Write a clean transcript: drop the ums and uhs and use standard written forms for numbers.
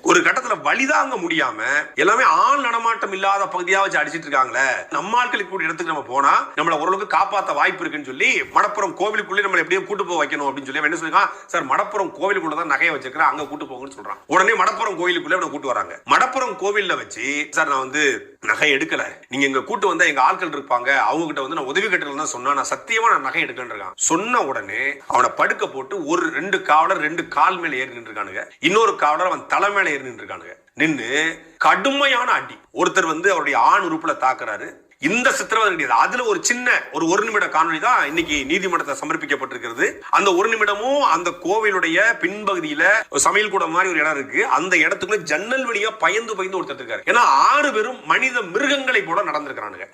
ஒரு கட்டத்துல வலிதாங்க முடியாம எல்லாமே ஆள் நடமாட்டம் இல்லாத பகுதியா வச்சு அடிச்சிட்டு இருக்காங்களே, நம்ம ஆட்களுக்கு கூட இடத்துக்கு நம்ம போனா நம்மள ஓரளவுக்கு காப்பாத்த வாய்ப்பு இருக்குன்னு சொல்லி மடப்புறம் கோவிலுக்குள்ளே நம்ம எப்படியும் கூட்டு போக வைக்கணும் அப்படின்னு சொல்லி என்ன சொல்லிருக்கான், சார் மடப்புறம் கோவிலுக்குள்ள தான் நகையை வச்சிருக்கிறேன், அங்க கூட்டு போங்கன்னு சொல்றான். உடனே மடப்புறம் கோவிலுக்குள்ள கூட்டு வராங்க. மடப்புறம் கோவில்ல வச்சு, சார் நான் நகை எடுக்கல, நீங்க எங்க கூட்டு வந்தா எங்க ஆட்கள் இருப்பாங்க, அவங்க கிட்ட நான் உதவி கட்டல தான் சொன்னா, நான் சத்தியமா நான் நகை எடுக்கேன் சொன்ன உடனே அவனை படுக்க போட்டு ஒரு 2 காவலர் 2 கால் மேல ஏறி நின்று இருக்கானுங்க, இன்னொரு காவலர் அவன் தலை மேல ஏறி நின்று இருக்கானுங்க. நின்று கடுமையான அடி. ஒருத்தர் அவருடைய ஆண் உறுப்புல தாக்குறாரு. இந்த சித்திரவதை கிடையாது. அதுல ஒரு சின்ன ஒரு நிமிட காணொலி தான் இன்னைக்கு நீதிமன்றத்தை சமர்ப்பிக்கப்பட்டிருக்கிறது. அந்த 1 நிமிடமும் அந்த கோவிலுடைய பின்பகுதியில சமையல் கூட மாதிரி ஒரு இடம் இருக்கு. அந்த இடத்துக்குள்ள ஜன்னல் வழியா பயந்து ஒருத்தர் இருக்காரு. ஏன்னா 6 பேரும் மனித மிருகங்களை போல நடந்திருக்கிறானுங்க.